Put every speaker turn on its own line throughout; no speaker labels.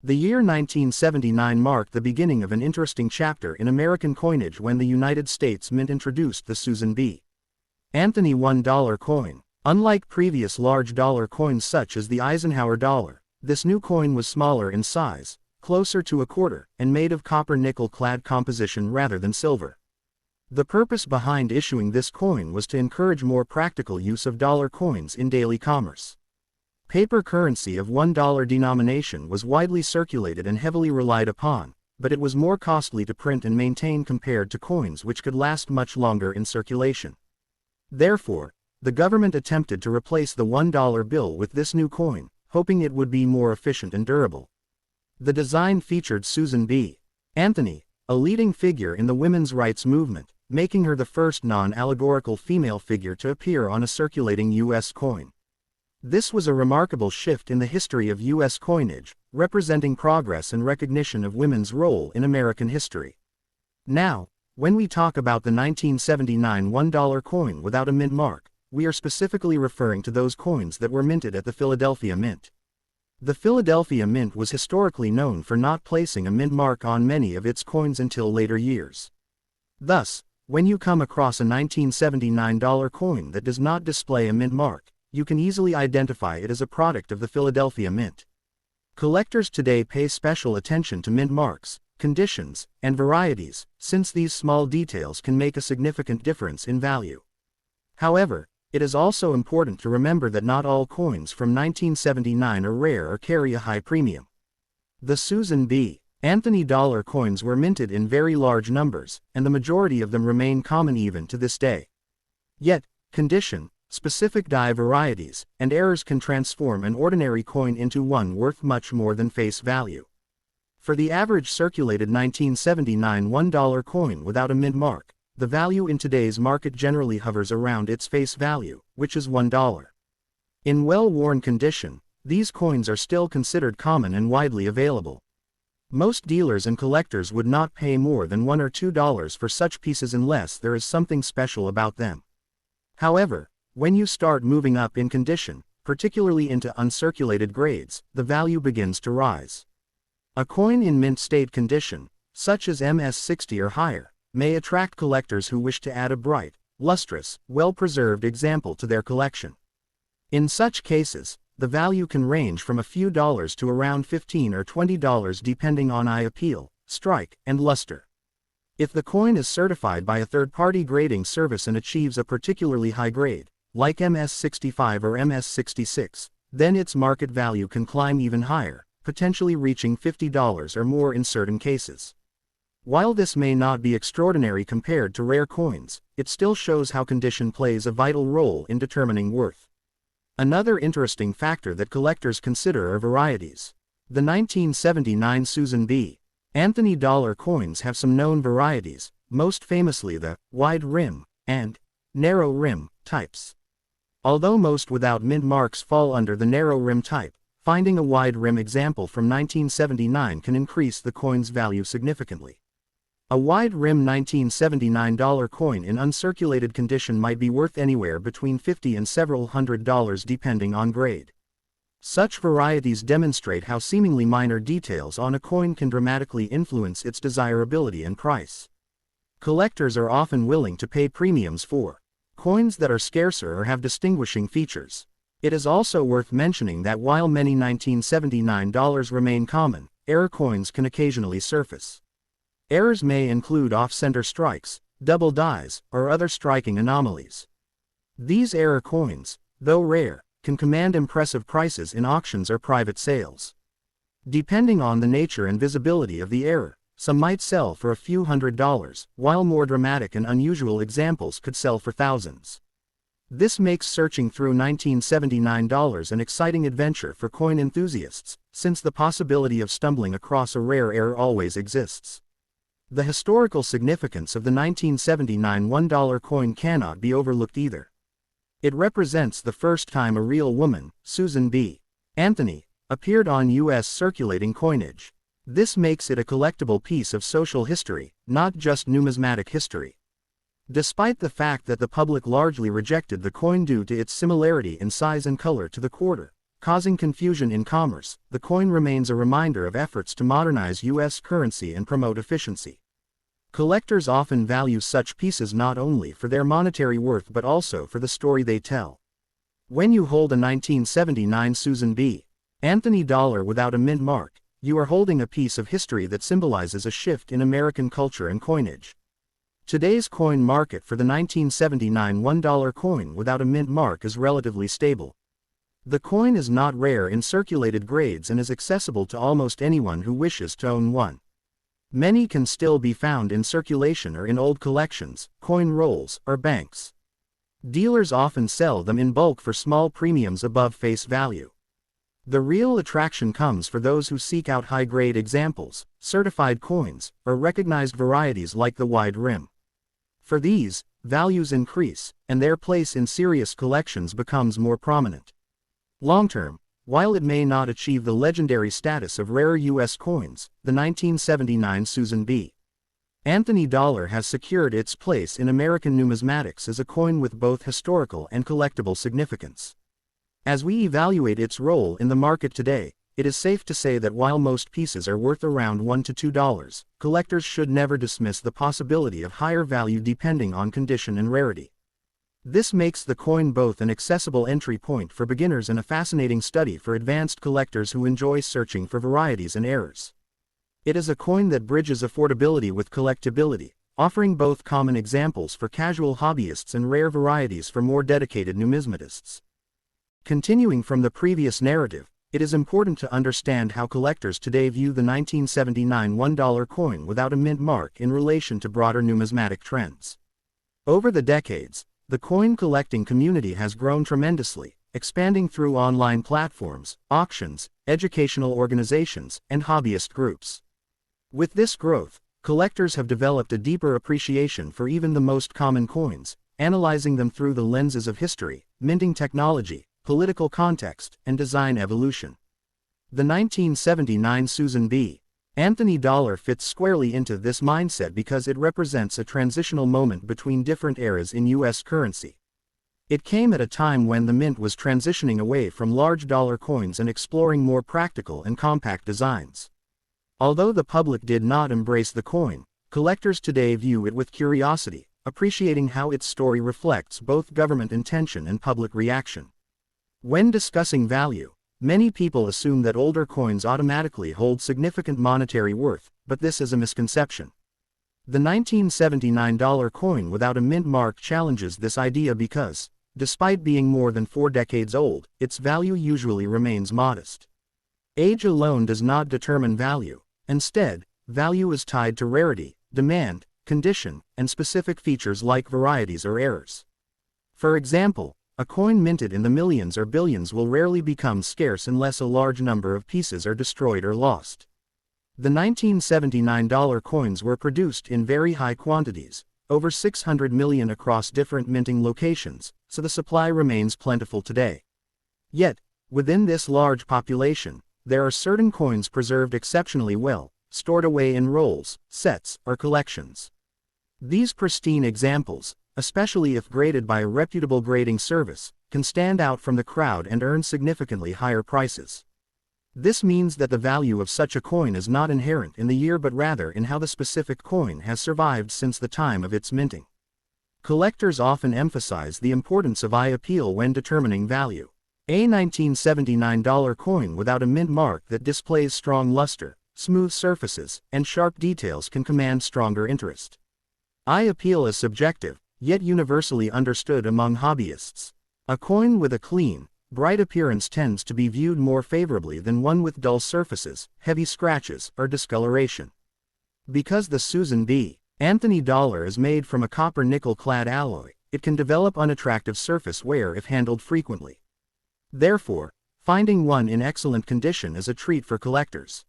The year 1979 marked the beginning of an interesting chapter in American coinage when the United States Mint introduced the Susan B. Anthony $1 coin. Unlike previous large dollar coins such as the Eisenhower dollar, this new coin was smaller in size, closer to a quarter, and made of copper nickel-clad composition rather than silver. The purpose behind issuing this coin was to encourage more practical use of dollar coins in daily commerce. Paper currency of $1 denomination was widely circulated and heavily relied upon, but it was more costly to print and maintain compared to coins which could last much longer in circulation. Therefore, the government attempted to replace the $1 bill with this new coin, hoping it would be more efficient and durable. The design featured Susan B. Anthony, a leading figure in the women's rights movement, making her the first non-allegorical female figure to appear on a circulating U.S. coin. This was a remarkable shift in the history of U.S. coinage, representing progress and recognition of women's role in American history. Now, when we talk about the 1979 $1 coin without a mint mark, we are specifically referring to those coins that were minted at the Philadelphia Mint. The Philadelphia Mint was historically known for not placing a mint mark on many of its coins until later years. Thus, when you come across a 1979 $1 coin that does not display a mint mark, you can easily identify it as a product of the Philadelphia Mint. Collectors today pay special attention to mint marks, conditions, and varieties, since these small details can make a significant difference in value. However, it is also important to remember that not all coins from 1979 are rare or carry a high premium. The Susan B. Anthony dollar coins were minted in very large numbers, and the majority of them remain common even to this day. Yet, condition, specific die varieties, and errors can transform an ordinary coin into one worth much more than face value. For the average circulated 1979 $1 coin without a mint mark, the value in today's market generally hovers around its face value, which is $1. In well-worn condition, these coins are still considered common and widely available. Most dealers and collectors would not pay more than $1 or $2 for such pieces unless there is something special about them. However, when you start moving up in condition, particularly into uncirculated grades, the value begins to rise. A coin in mint state condition, such as MS-60 or higher, may attract collectors who wish to add a bright, lustrous, well-preserved example to their collection. In such cases, the value can range from a few dollars to around $15 or $20 depending on eye appeal, strike, and luster. If the coin is certified by a third-party grading service and achieves a particularly high grade, like MS-65 or MS-66, then its market value can climb even higher, potentially reaching $50 or more in certain cases. While this may not be extraordinary compared to rare coins, it still shows how condition plays a vital role in determining worth. Another interesting factor that collectors consider are varieties. The 1979 Susan B. Anthony dollar coins have some known varieties, most famously the wide rim and narrow rim types. Although most without mint marks fall under the narrow rim type, finding a wide rim example from 1979 can increase the coin's value significantly. A wide rim 1979 $1 coin in uncirculated condition might be worth anywhere between $50 and several $100s depending on grade. Such varieties demonstrate how seemingly minor details on a coin can dramatically influence its desirability and price. Collectors are often willing to pay premiums for coins that are scarcer or have distinguishing features. It is also worth mentioning that while many 1979 dollars remain common, error coins can occasionally surface. Errors may include off-center strikes, double dies, or other striking anomalies. These error coins, though rare, can command impressive prices in auctions or private sales. Depending on the nature and visibility of the error, some might sell for a few $100s, while more dramatic and unusual examples could sell for thousands. This makes searching through 1979 dollars an exciting adventure for coin enthusiasts, since the possibility of stumbling across a rare error always exists. The historical significance of the 1979 $1 coin cannot be overlooked either. It represents the first time a real woman, Susan B. Anthony, appeared on U.S. circulating coinage. This makes it a collectible piece of social history, not just numismatic history. Despite the fact that the public largely rejected the coin due to its similarity in size and color to the quarter, causing confusion in commerce. The coin remains a reminder of efforts to modernize U.S. currency and promote efficiency. Collectors often value such pieces not only for their monetary worth but also for the story they tell. When you hold a 1979 Susan B. Anthony dollar without a mint mark, you are holding a piece of history that symbolizes a shift in American culture and coinage. Today's coin market for the 1979 $1 coin without a mint mark is relatively stable. The coin is not rare in circulated grades and is accessible to almost anyone who wishes to own one. Many can still be found in circulation or in old collections, coin rolls, or banks. Dealers often sell them in bulk for small premiums above face value. The real attraction comes for those who seek out high-grade examples, certified coins, or recognized varieties like the wide rim. For these, values increase, and their place in serious collections becomes more prominent. Long-term, while it may not achieve the legendary status of rarer U.S. coins, the 1979 Susan B. Anthony dollar has secured its place in American numismatics as a coin with both historical and collectible significance. As we evaluate its role in the market today, it is safe to say that while most pieces are worth around $1 to $2, collectors should never dismiss the possibility of higher value depending on condition and rarity. This makes the coin both an accessible entry point for beginners and a fascinating study for advanced collectors who enjoy searching for varieties and errors. It is a coin that bridges affordability with collectability, offering both common examples for casual hobbyists and rare varieties for more dedicated numismatists. Continuing from the previous narrative, it is important to understand how collectors today view the 1979 $1 coin without a mint mark in relation to broader numismatic trends. Over the decades, the coin collecting community has grown tremendously, expanding through online platforms, auctions, educational organizations, and hobbyist groups. With this growth, collectors have developed a deeper appreciation for even the most common coins, analyzing them through the lenses of history, minting technology, political context, and design evolution. The 1979 Susan B. Anthony dollar fits squarely into this mindset because it represents a transitional moment between different eras in U.S. currency. It came at a time when the mint was transitioning away from large dollar coins and exploring more practical and compact designs. Although the public did not embrace the coin, collectors today view it with curiosity, appreciating how its story reflects both government intention and public reaction. When discussing value, many people assume that older coins automatically hold significant monetary worth, but this is a misconception. The 1979 dollar coin without a mint mark challenges this idea because, despite being more than 4 decades old, its value usually remains modest. Age alone does not determine value. Instead, value is tied to rarity, demand, condition, and specific features like varieties or errors. For example, a coin minted in the millions or billions will rarely become scarce unless a large number of pieces are destroyed or lost. The 1979 dollar coins were produced in very high quantities, over 600 million across different minting locations, so the supply remains plentiful today. Yet, within this large population, there are certain coins preserved exceptionally well, stored away in rolls, sets, or collections. These pristine examples, especially if graded by a reputable grading service, can stand out from the crowd and earn significantly higher prices. This means that the value of such a coin is not inherent in the year but rather in how the specific coin has survived since the time of its minting. Collectors often emphasize the importance of eye appeal when determining value. A 1979 dollar coin without a mint mark that displays strong luster, smooth surfaces, and sharp details can command stronger interest. Eye appeal is subjective, yet universally understood among hobbyists. A coin with a clean, bright appearance tends to be viewed more favorably than one with dull surfaces, heavy scratches, or discoloration. Because the Susan B. Anthony dollar is made from a copper-nickel-clad alloy, it can develop unattractive surface wear if handled frequently. Therefore, finding one in excellent condition is a treat for collectors.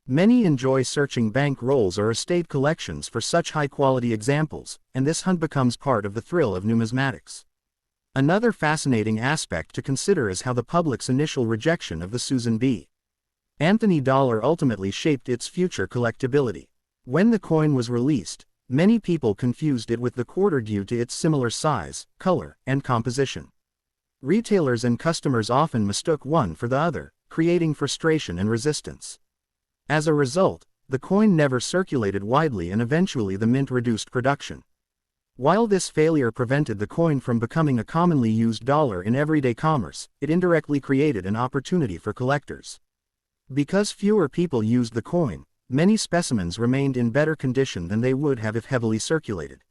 Many enjoy searching bank rolls or estate collections for such high-quality examples, and this hunt becomes part of the thrill of numismatics. Another fascinating aspect to consider is how the public's initial rejection of the Susan B. Anthony dollar ultimately shaped its future collectability. When the coin was released, many people confused it with the quarter due to its similar size, color, and composition. Retailers and customers often mistook one for the other, creating frustration and resistance. As a result, the coin never circulated widely and eventually the mint reduced production. While this failure prevented the coin from becoming a commonly used dollar in everyday commerce, it indirectly created an opportunity for collectors. Because fewer people used the coin, many specimens remained in better condition than they would have if heavily circulated.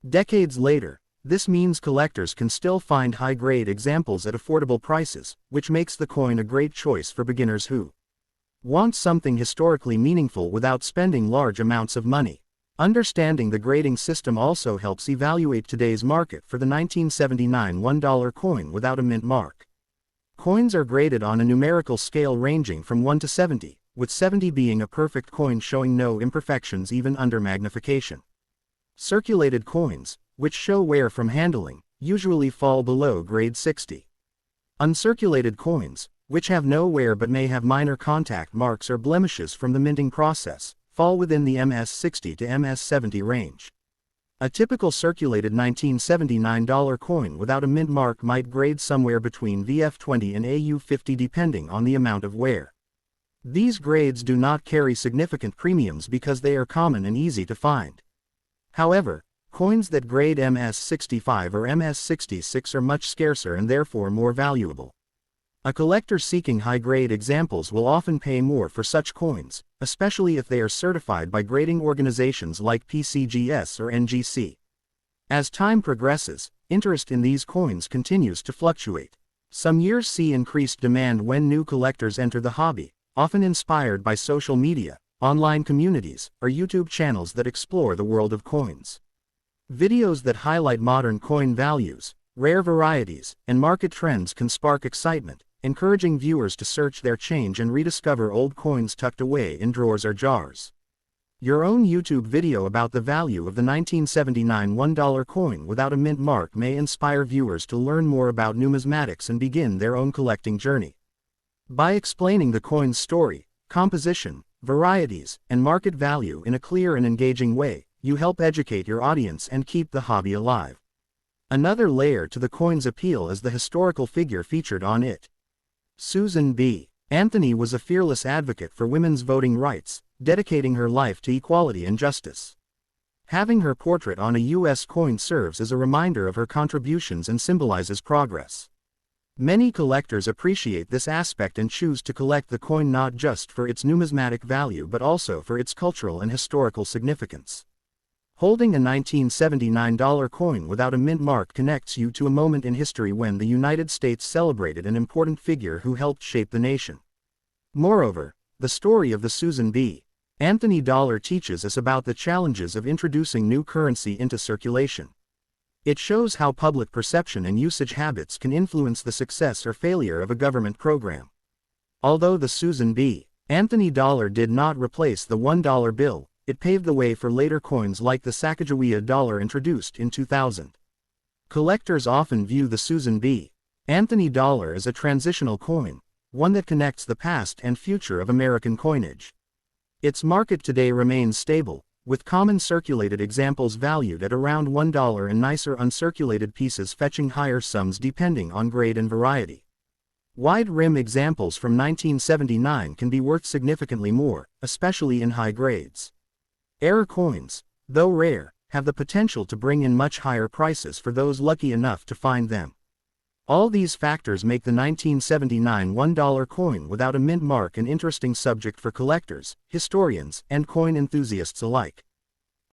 Decades later, this means collectors can still find high-grade examples at affordable prices, which makes the coin a great choice for beginners who want something historically meaningful without spending large amounts of money. Understanding the grading system also helps evaluate today's market for the 1979 $1 coin without a mint mark. Coins are graded on a numerical scale ranging from 1 to 70, with 70 being a perfect coin showing no imperfections even under magnification. Circulated coins, which show wear from handling, usually fall below grade 60. Uncirculated coins, which have no wear but may have minor contact marks or blemishes from the minting process, fall within the MS-60 to MS-70 range. A typical circulated 1979 $1 coin without a mint mark might grade somewhere between VF20 and AU50 depending on the amount of wear. These grades do not carry significant premiums because they are common and easy to find. However, coins that grade MS-65 or MS-66 are much scarcer and therefore more valuable. A collector seeking high-grade examples will often pay more for such coins, especially if they are certified by grading organizations like PCGS or NGC. As time progresses, interest in these coins continues to fluctuate. Some years see increased demand when new collectors enter the hobby, often inspired by social media, online communities, or YouTube channels that explore the world of coins. Videos that highlight modern coin values, rare varieties, and market trends can spark excitement, encouraging viewers to search their change and rediscover old coins tucked away in drawers or jars. Your own YouTube video about the value of the 1979 $1 coin without a mint mark may inspire viewers to learn more about numismatics and begin their own collecting journey. By explaining the coin's story, composition, varieties, and market value in a clear and engaging way, you help educate your audience and keep the hobby alive. Another layer to the coin's appeal is the historical figure featured on it. Susan B. Anthony was a fearless advocate for women's voting rights, dedicating her life to equality and justice. Having her portrait on a U.S. coin serves as a reminder of her contributions and symbolizes progress. Many collectors appreciate this aspect and choose to collect the coin not just for its numismatic value but also for its cultural and historical significance. Holding a 1979 $1 coin without a mint mark connects you to a moment in history when the United States celebrated an important figure who helped shape the nation. Moreover, the story of the Susan B. Anthony dollar teaches us about the challenges of introducing new currency into circulation. It shows how public perception and usage habits can influence the success or failure of a government program. Although the Susan B. Anthony dollar did not replace the $1 bill, it paved the way for later coins like the Sacagawea dollar introduced in 2000. Collectors often view the Susan B. Anthony dollar as a transitional coin, one that connects the past and future of American coinage. Its market today remains stable, with common circulated examples valued at around $1 and nicer uncirculated pieces fetching higher sums depending on grade and variety. Wide rim examples from 1979 can be worth significantly more, especially in high grades. Error coins, though rare, have the potential to bring in much higher prices for those lucky enough to find them. All these factors make the 1979 $1 coin without a mint mark an interesting subject for collectors, historians, and coin enthusiasts alike.